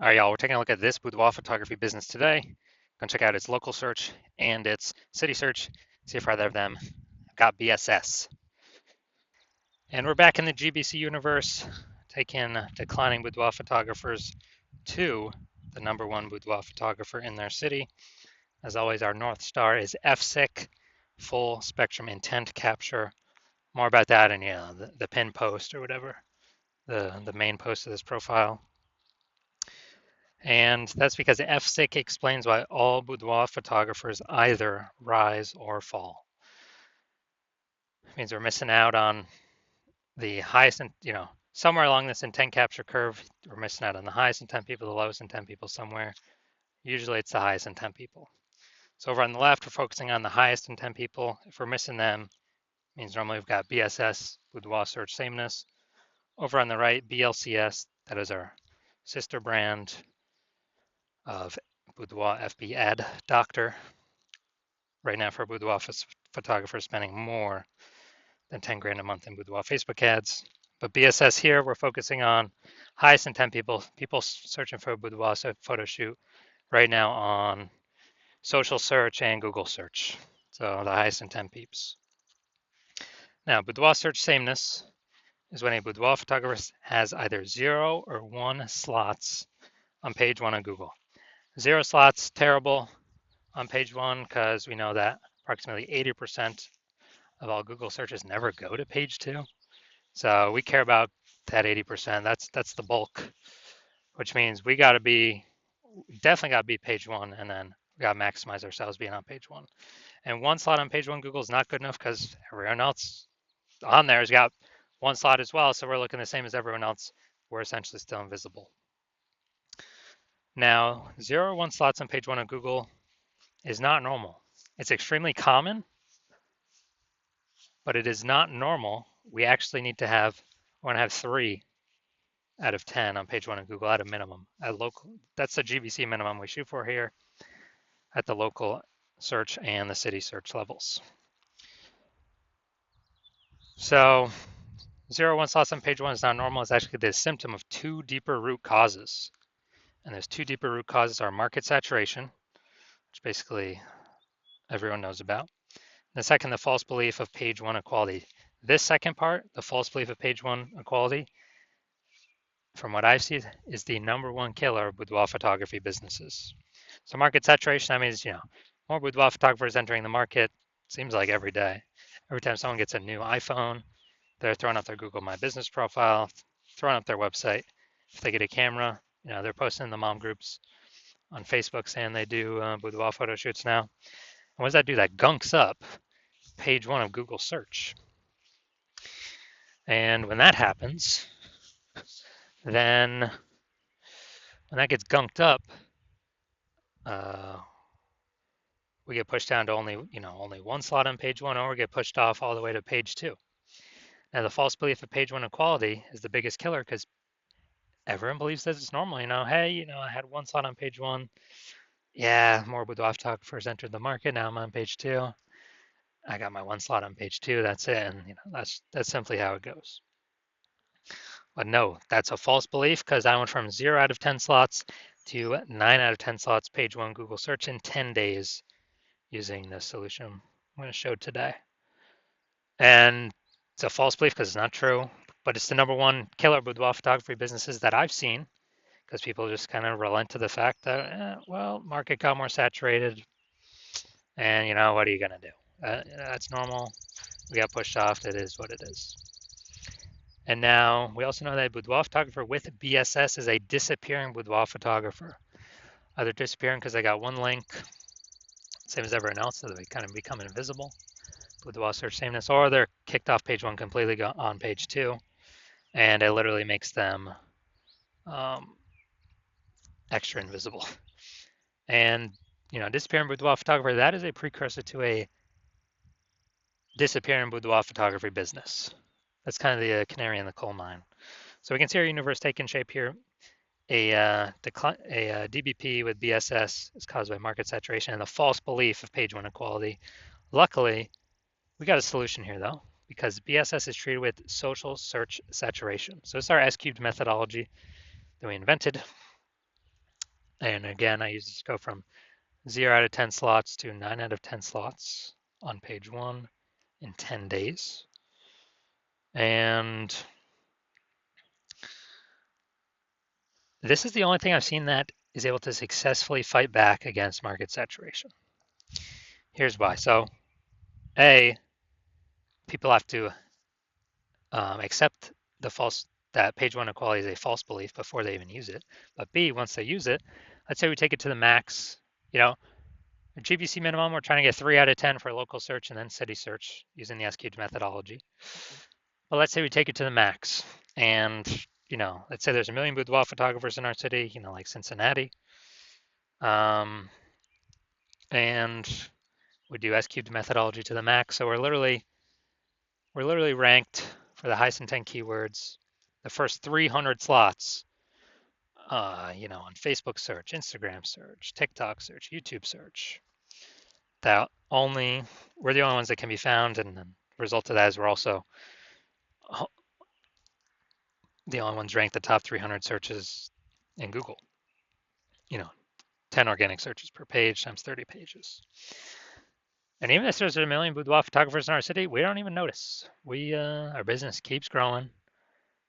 All right, y'all, we're taking a look at this boudoir photography business today. Gonna check out its local search and its city search, see if either of them got BSS. And we're back in the GBC universe, taking declining boudoir photographers to the #1 boudoir photographer in their city. As always, our North Star is FSIC, full spectrum intent capture. More about that in the pin post or whatever, the main post of this profile. And that's because FSIC explains why all boudoir photographers either rise or fall. It means we're missing out on the highest, somewhere along this intent capture curve, we're missing out on the highest intent people, the lowest intent people somewhere. Usually it's the highest intent people. So over on the left, we're focusing on the highest intent people. If we're missing them, it means normally we've got BSS, boudoir search sameness. Over on the right, BLCS, that is our sister brand of boudoir FB ad doctor. Right now for a boudoir photographer spending more than 10 grand a month in boudoir Facebook ads. But BSS here, we're focusing on highest intent people searching for a boudoir photo shoot right now on social search and Google search. So the highest intent peeps. Now, boudoir search sameness is when a boudoir photographer has either 0 or 1 slots on page 1 of Google. 0 slots, terrible on page 1 because we know that approximately 80% of all Google searches never go to page 2. So we care about that 80%. That's the bulk, which means we definitely got to be page 1, and then we got to maximize ourselves being on page 1. And 1 slot on page 1 Google is not good enough because everyone else on there has got 1 slot as well. So we're looking the same as everyone else. We're essentially still invisible. Now, 0 or 1 slots on page 1 of Google is not normal. It's extremely common, but it is not normal. We actually need to want to have 3 out of 10 on page 1 of Google at a minimum. That's the GBC minimum we shoot for here at the local search and the city search levels. So 0, 1 slots on page 1 is not normal. It's actually the symptom of 2 deeper root causes. And those 2 deeper root causes are market saturation, which basically everyone knows about. And the second, the false belief of page 1 equality. This second part, the false belief of page 1 equality, from what I see, is the #1 killer of boudoir photography businesses. So market saturation, that means, more boudoir photographers entering the market, seems like every day. Every time someone gets a new iPhone, they're throwing up their Google My Business profile, throwing up their website. If they get a camera, they're posting in the mom groups on Facebook saying they do boudoir photo shoots now. And what does that do? That gunks up page 1 of Google search. And when that happens, then when that gets gunked up, we get pushed down to only 1 slot on page 1, or we get pushed off all the way to page 2. Now, the false belief of page 1 equality is the biggest killer because everyone believes that it's normal. Hey, I had 1 slot on page 1. Yeah, more boudoir photographers entered the market. Now I'm on page 2. I got my 1 slot on page 2. That's it. And that's simply how it goes. But no, that's a false belief because I went from 0 out of 10 slots to 9 out of 10 slots page 1 Google search in 10 days using the solution I'm going to show today. And it's a false belief because it's not true, but it's the #1 killer boudoir photography businesses that I've seen because people just kind of relent to the fact that, market got more saturated, and what are you going to do? That's normal. We got pushed off. It is what it is. And now we also know that a boudoir photographer with BSS is a disappearing boudoir photographer. Either disappearing because they got 1 link, same as everyone else, so they kind of become invisible, boudoir search sameness, or they're kicked off page 1 completely on page 2, and it literally makes them extra invisible. And disappearing boudoir photographer, that is a precursor to a disappearing boudoir photography business. That's kind of the canary in the coal mine. So we can see our universe taking shape here. A DBP with BSS is caused by market saturation and the false belief of page 1 equality. Luckily, we got a solution here though, because BSS is treated with social search saturation. So it's our S-cubed methodology that we invented. And again, I use this to go from 0 out of 10 slots to 9 out of 10 slots on page 1 in 10 days. And this is the only thing I've seen that is able to successfully fight back against market saturation. Here's why. So, A, people have to accept that page 1 equality is a false belief before they even use it. But B, once they use it, let's say we take it to the max, you know, GBC minimum, we're trying to get 3 out of 10 for local search and then city search using the SQ'd methodology. Well, let's say we take it to the max and, let's say there's a million boudoir photographers in our city, like Cincinnati. And we do SQ'd methodology to the max. So we're literally ranked for the highest intent keywords, the first 300 slots, on Facebook search, Instagram search, TikTok search, YouTube search. That only we're the only ones that can be found, and the result of that is we're also the only ones ranked the top 300 searches in Google. 10 organic searches per page times 30 pages. And even if there's a million boudoir photographers in our city, we don't even notice. Our business keeps growing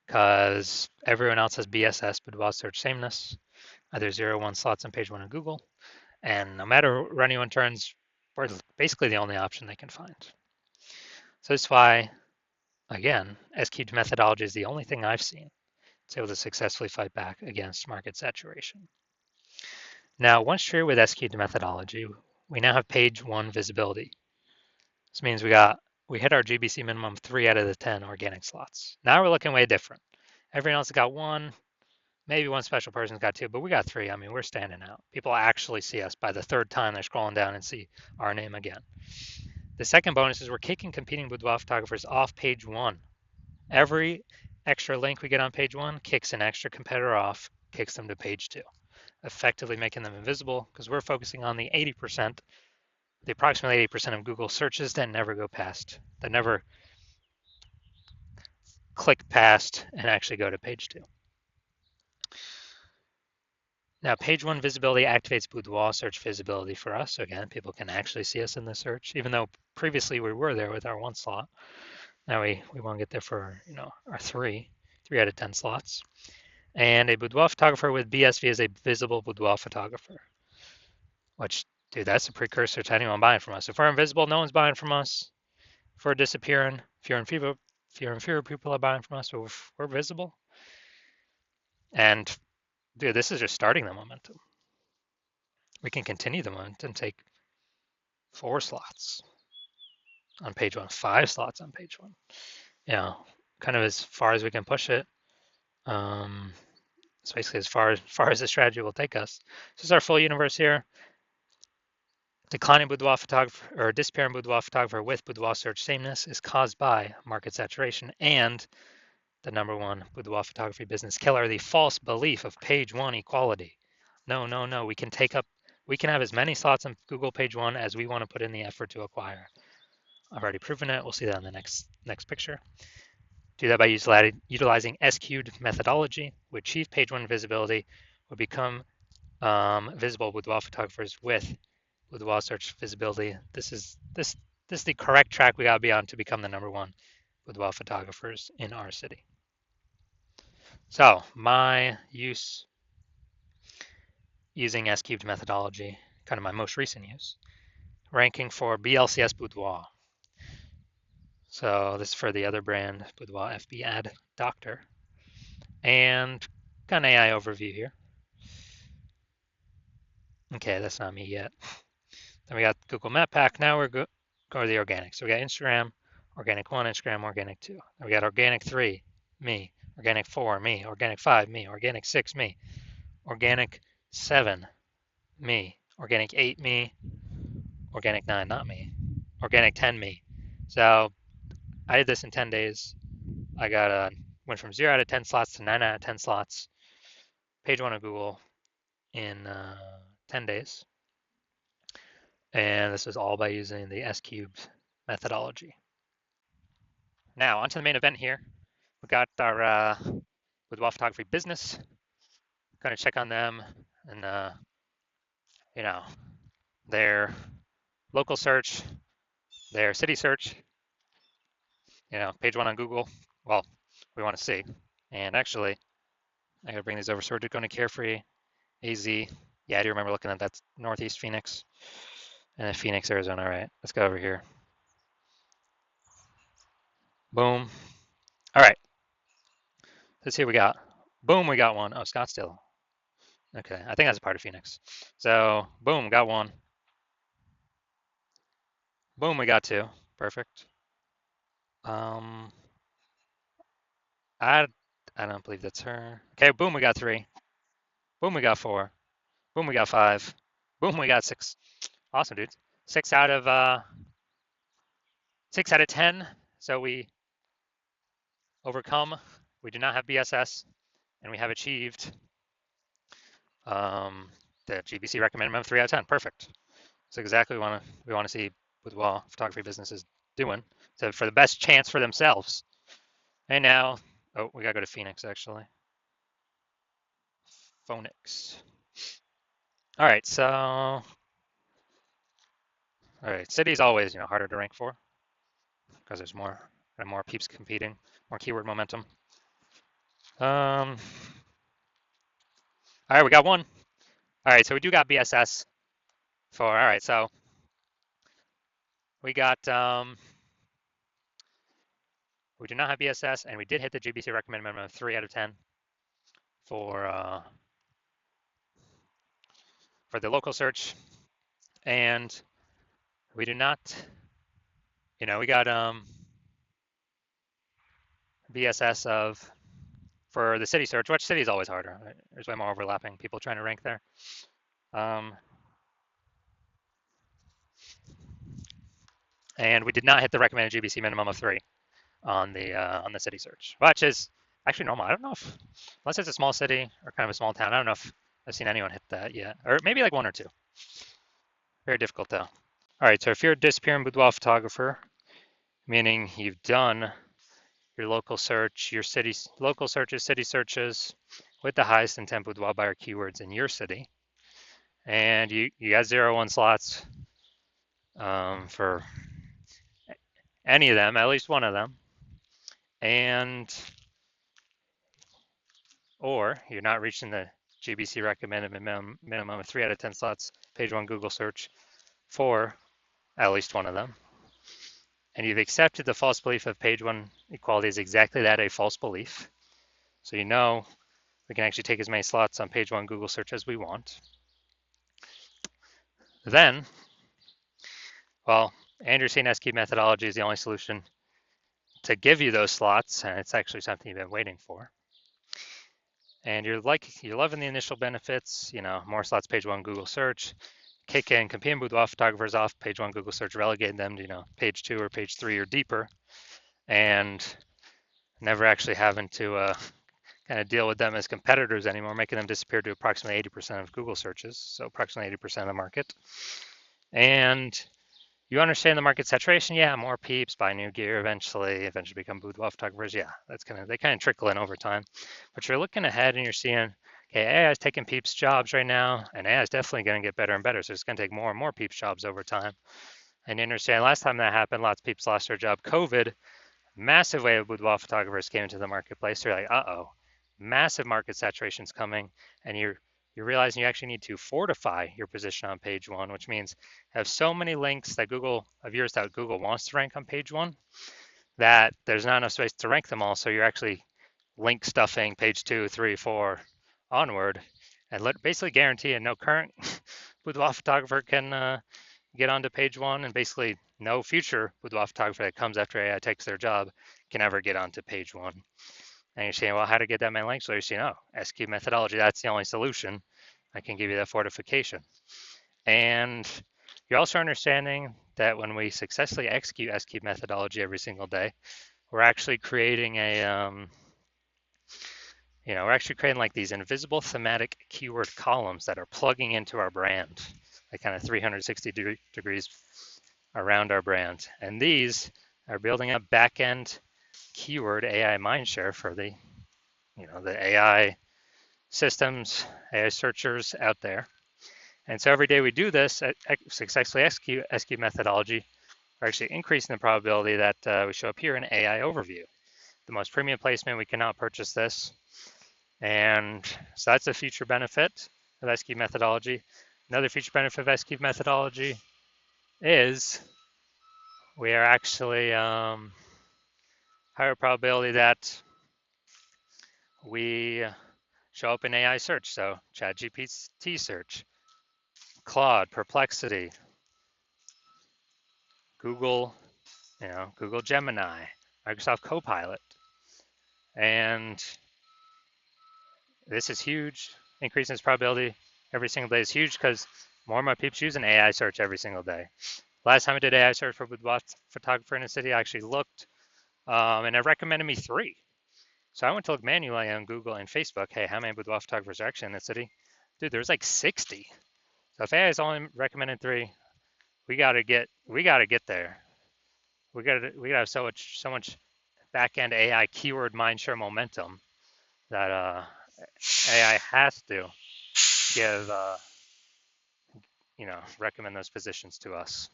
because everyone else has BSS, boudoir search sameness, either 0 1 slots on page 1 of Google. And no matter where anyone turns, we're basically the only option they can find. So that's why, again, SQ'd methodology is the only thing I've seen that's able to successfully fight back against market saturation. Now, once you're with SQ'd methodology, we now have page 1 visibility. This means we hit our GBC minimum 3 out of the 10 organic slots. Now we're looking way different. Everyone else got 1, maybe one special person's got 2, but we got 3. I mean, we're standing out. People actually see us by the 3rd time they're scrolling down and see our name again. The second bonus is we're kicking competing boudoir photographers off page 1. Every extra link we get on page 1 kicks an extra competitor off, kicks them to page 2, effectively making them invisible because we're focusing on the approximately 80% of Google searches that never go past, that never click past and actually go to page 2. Now, page 1 visibility activates boudoir search visibility for us. So again, people can actually see us in the search, even though previously we were there with our 1 slot. Now we want to get there for our 3 out of 10 slots. And a boudoir photographer with BSV is a visible boudoir photographer, which, dude, that's a precursor to anyone buying from us. If we're invisible, no one's buying from us. If we're disappearing, fewer and fewer people are buying from us. But if we're visible, and dude, this is just starting the momentum. We can continue the momentum and take 4 slots on page 1, 5 slots on page 1. Kind of as far as we can push it. It's basically as far as the strategy will take us. This is our full universe here. Declining boudoir photographer or disappearing boudoir photographer with boudoir search sameness is caused by market saturation and the number 1 boudoir photography business killer, the false belief of page 1 equality. No. We can have as many slots on Google page 1 as we want to put in the effort to acquire. I've already proven it. We'll see that in the next picture. Do that by utilizing SQ'd methodology. We achieve page 1 visibility. We become visible boudoir photographers with boudoir search visibility. This is the correct track we gotta be on to become the number 1 boudoir photographers in our city. So my use using SQ'd methodology, kind of my most recent use, ranking for BLCS Boudoir. So this is for the other brand, Boudoir FB Ad Doctor. And got an AI overview here. Okay, that's not me yet. Then we got Google Map Pack. Now we're go to the organic. So we got Instagram, organic 1, Instagram, organic 2. Then we got organic 3, me. Organic 4, me. Organic 5, me. Organic 6, me. Organic 7, me. Organic 8, me. Organic 9, not me. Organic 10, me. So I did this in 10 days. I went from 0 out of 10 slots to 9 out of 10 slots. Page 1 of Google in 10 days. And this is all by using the S-cubed methodology. Now, onto the main event here. We got our boudoir photography business. Going to check on them and you know, their local search, their city search, page one on Google. Well, we want to see. And actually, I gotta bring these over. So we're going to Carefree, AZ. Yeah, I do remember looking at that. Northeast Phoenix and then Phoenix, Arizona. All right, let's go over here. Boom. All right, let's see what we got. Boom, we got one. Oh, Scottsdale. Okay, I think that's a part of Phoenix. So, boom, got one. Boom, we got two. Perfect. Um, I I don't believe that's her. Okay, boom, we got three. Boom, we got four. Boom, we got five. Boom, we got six. Awesome, dudes. 6 out of 10. So we overcome. We do not have BSS, and we have achieved um, the GBC recommended minimum 3 out of 10. Perfect. That's exactly what we want to see Boudoir photography businesses doing. So for the best chance for themselves. And now, oh, we gotta go to Phoenix actually. Phoenix. All right, so all right, city's always harder to rank for because there's more peeps competing, more keyword momentum. All right, we got one. All right, so we do got BSS for. All right, so we got we do not have BSS, and we did hit the GBC recommended minimum of 3 out of 10 for the local search, and we do not. We got BSS of for the city search, which city is always harder. Right? There's way more overlapping people trying to rank there. And we did not hit the recommended GBC minimum of 3 on the city search, which is actually normal. I don't know if unless it's a small city or kind of a small town. I don't know if I've seen anyone hit that yet, or maybe like one or two. Very difficult though. All right, so if you're a disappearing boudoir photographer, meaning you've done your local search, your city local searches, city searches with the highest intent boudoir buyer keywords in your city, and you got 0-1 slots for any of them, at least one of them, and or you're not reaching the GBC recommended minimum of 3 out of 10 slots, page one Google search for at least one of them, and you've accepted the false belief of page one equality is exactly that, a false belief. So we can actually take as many slots on page one Google search as we want. Then, well, Andrew's saying SQ methodology is the only solution to give you those slots, and it's actually something you've been waiting for. And you're loving the initial benefits, more slots, page one Google search, kick in competing boudoir photographers off page one Google search, relegate them to page two or page three or deeper, and never actually having to kind of deal with them as competitors anymore, making them disappear to approximately 80% of Google searches, so approximately 80% of the market. And you understand the market saturation, yeah, more peeps buy new gear eventually become boudoir photographers, yeah, they kind of trickle in over time. But you're looking ahead and you're seeing, okay, AI is taking peeps jobs right now, and AI is definitely going to get better and better, so it's going to take more and more peeps jobs over time. And you understand, last time that happened, lots of peeps lost their job. COVID, massive wave of boudoir photographers came into the marketplace. They're like, uh-oh, massive market saturation's coming, and you're realizing you actually need to fortify your position on page one, which means have so many links that of yours that Google wants to rank on page one that there's not enough space to rank them all. So you're actually link stuffing page 2, 3, 4 onward, and basically guarantee no current boudoir photographer can get onto page one, and basically no future boudoir photographer that comes after AI takes their job can ever get onto page one. And you're saying, well, how to get that many links? So you're saying, oh, SQ methodology, that's the only solution. I can give you that fortification. And you're also understanding that when we successfully execute SQ methodology every single day, we're actually creating like these invisible thematic keyword columns that are plugging into our brand, like kind of 360 degrees around our brand. And these are building up back-end keyword AI mindshare for the AI systems, AI searchers out there. And so every day we do this, successfully execute methodology, we're actually increasing the probability that we show up here in AI overview. The most premium placement, we cannot purchase this. And so that's a future benefit of SQ methodology. Another future benefit of SQ methodology is we are actually higher probability that we show up in AI search. So ChatGPT search, Claude, Perplexity, Google, Google Gemini, Microsoft Copilot. And this is huge. Increasing its probability every single day is huge because more and more people using AI search every single day. Last time I did AI search for boudoir photographer in a city, I actually looked and it recommended me 3. So I went to look manually on Google and Facebook, hey, how many boudoir photographers are actually in the city? Dude, there's like 60. So if AI is only recommended 3, we gotta get there. We gotta have so much back end AI keyword mindshare momentum that AI has to give recommend those positions to us.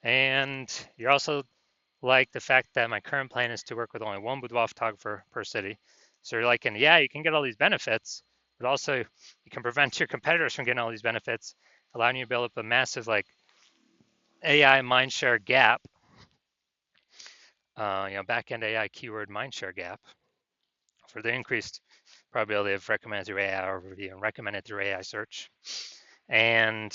And you're also like the fact that my current plan is to work with only one boudoir photographer per city. So you're like, and yeah, you can get all these benefits, but also you can prevent your competitors from getting all these benefits, allowing you to build up a massive like AI mindshare gap, back-end AI keyword mindshare gap for the increased probability of recommended through AI overview and recommended through AI search. And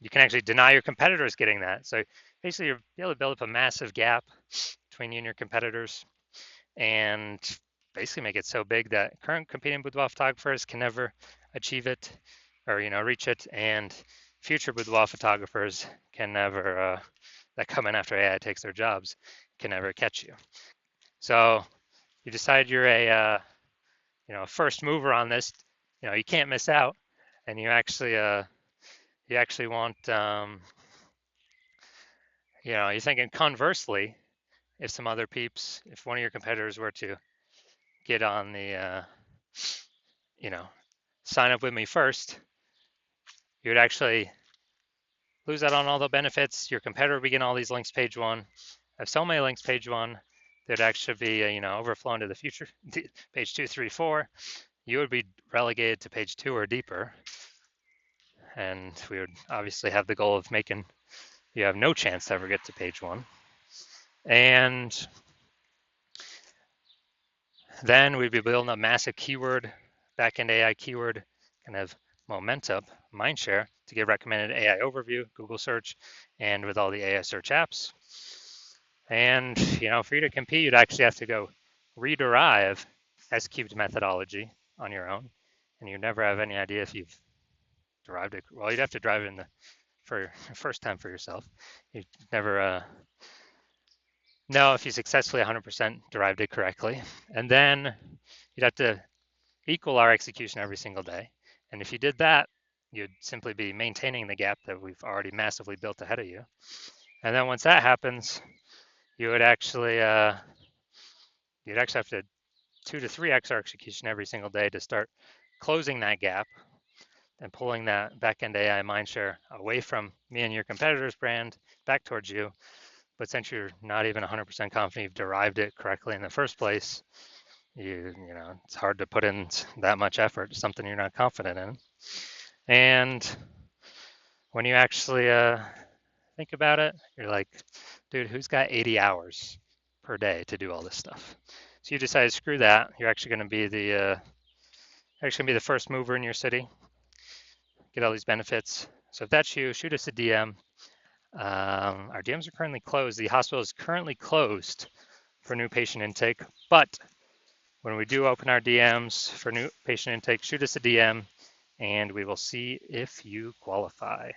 you can actually deny your competitors getting that. So basically, you're able to build up a massive gap between you and your competitors and basically make it so big that current competing boudoir photographers can never achieve it or reach it, and future boudoir photographers can never that come in after AI takes their jobs can never catch you. So you decide you're a first mover on this, you can't miss out, and you actually want you're thinking conversely, if some other peeps, if one of your competitors were to get on the sign up with me first, you would actually lose out on all the benefits. Your competitor would begin all these links page 1. Have so many links page 1, there'd actually be overflown to the future page 2, 3, 4. You would be relegated to page 2 or deeper, and we would obviously have the goal of making you have no chance to ever get to page 1. And then we'd be building a massive keyword, back-end AI keyword, kind of momentum, mindshare to get recommended AI overview, Google search, and with all the AI search apps. And for you to compete, you'd actually have to go rederive S-cubed methodology on your own, and you'd never have any idea if you've derived it. Well, you'd have to drive it for your first time for yourself. You'd never know if you successfully 100% derived it correctly. And then you'd have to equal our execution every single day. And if you did that, you'd simply be maintaining the gap that we've already massively built ahead of you. And then once that happens, you would actually have to 2 to 3x our execution every single day to start closing that gap and pulling that back-end AI mindshare away from me and your competitor's brand back towards you. But since you're not even 100% confident you've derived it correctly in the first place, it's hard to put in that much effort to something you're not confident in. And when you actually think about it, you're like, dude, who's got 80 hours per day to do all this stuff? So you decide, screw that. You're actually going to be the first mover in your city, get all these benefits. So if that's you, shoot us a DM. Our DMs are currently closed. The hospital is currently closed for new patient intake, but when we do open our DMs for new patient intake, shoot us a DM and we will see if you qualify.